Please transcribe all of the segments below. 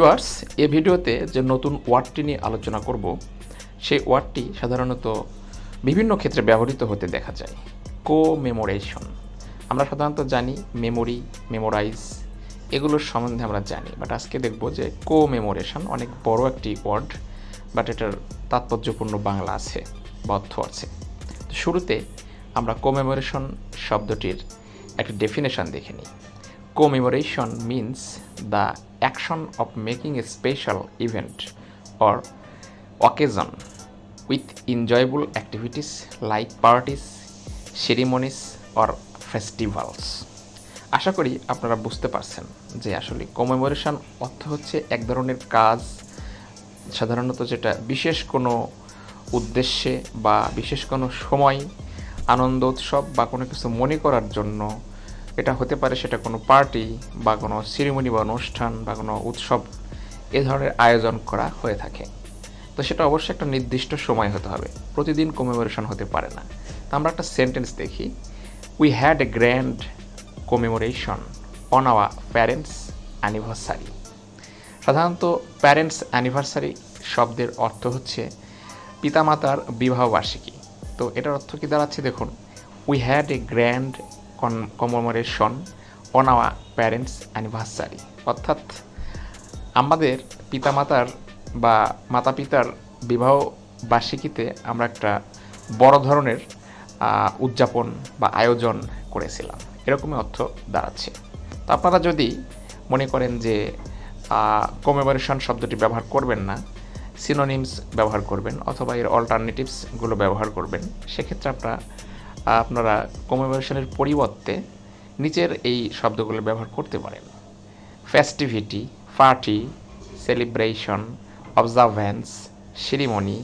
Viewers, এই ভিডিওতে যে নতুন ওয়ার্ডটি নিয়ে আলোচনা করব সেই ওয়ার্ডটি সাধারণত বিভিন্ন ক্ষেত্রে ব্যবহৃত হতে দেখা যায়। কো-মেমোরেশন। আমরা সাধারণত জানি মেমোরি, মেমোরাইজ, এগুলোর সম্বন্ধে আমরা জানি, বাট আজকে দেখব যে কো-মেমোরেশন অনেক বড় একটি ওয়ার্ড, বাট এটার তাৎপর্যপূর্ণ বাংলা আছে বা অর্থ আছে। তো শুরুতে আমরা কো-মেমোরেশন শব্দটির একটি ডেফিনেশন দেখে নিই। Commemoration means the action of making a special event or occasion with enjoyable activities like parties, ceremonies or festivals. আশা করি আপনারা বুঝতে পারছেন যে আসলে কমেমোরেশন অর্থ হচ্ছে এক ধরনের কাজ, সাধারণত যেটা বিশেষ কোনো উদ্দেশ্যে বা বিশেষ কোনো সময়, আনন্দ উৎসব বা কোনো কিছু মনে করার জন্য, এটা হতে পারে সেটা কোনো পার্টি বা কোনো সেরিমনি বা অনুষ্ঠান বা কোনো উৎসব, এ ধরনের আয়োজন করা হয়ে থাকে। তো সেটা অবশ্যই একটা নির্দিষ্ট সময় হতে হবে, প্রতিদিন কমেমোরেশন হতে পারে না। তো আমরা একটা সেন্টেন্স দেখি, we had a grand commemoration on our parents anniversary. সাধারণত প্যারেন্টস অ্যানিভার্সারি শব্দের অর্থ হচ্ছে পিতামাতার বিবাহবার্ষিকী। তো এটার অর্থ কী দাঁড়াচ্ছে দেখুন, we had a grand commemoration on our parents anniversary, অর্থাৎ আমাদের পিতামাতার বা মাতা পিতার বিবাহ বার্ষিকীতে আমরা একটা বড় ধরনের উদযাপন বা আয়োজন করেছিলাম, এরকমই অর্থ দাঁড়াচ্ছে। তো আপনারা যদি মনে করেন যে কমেমোরেশন শব্দটি ব্যবহার করবেন না, সিনোনিমস ব্যবহার করবেন অথবা এর অল্টারনেটিভসগুলো ব্যবহার করবেন, সেক্ষেত্রে আপনারা কমেমোরেশনের পরিবর্তে নিচের এই শব্দগুলো ব্যবহার করতে পারেন। Festivity, party, celebration, observance, ceremony,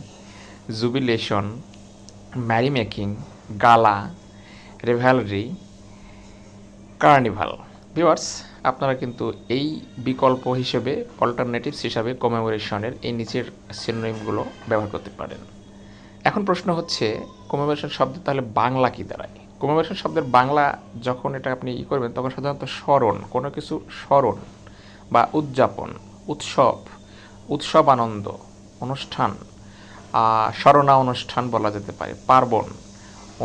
jubilation, merrymaking, gala, revelry, carnival. Viewers, আপনারা কিন্তু এই বিকল্প হিসেবে, অল্টারনেটিভস হিসাবে কমেমোরেশনের এই নিচের সিনোনিমগুলো ব্যবহার করতে পারেন। এখন প্রশ্ন হচ্ছে, কমেমোরেশন শব্দ তাহলে বাংলা কী দাঁড়ায়? কমেমোরেশন শব্দের বাংলা যখন এটা আপনি করবেন, তখন সাধারণত স্মরণ, কোনো কিছু স্মরণ বা উদযাপন, উৎসব আনন্দ, অনুষ্ঠান, স্মরণা অনুষ্ঠান বলা যেতে পারে, পার্বণ,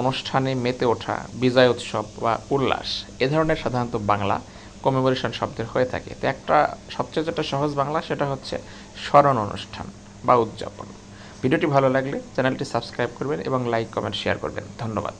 অনুষ্ঠানে মেতে ওঠা, বিজয় উৎসব বা উল্লাস, এ ধরনের সাধারণত বাংলা কমেমোরেশন শব্দের হয়ে থাকে। তো একটা সবচেয়ে যেটা সহজ বাংলা, সেটা হচ্ছে স্মরণ অনুষ্ঠান বা উদযাপন। ভিডিওটি ভালো লাগলে চ্যানেলটি সাবস্ক্রাইব করবেন এবং লাইক, কমেন্ট, শেয়ার করবেন। ধন্যবাদ।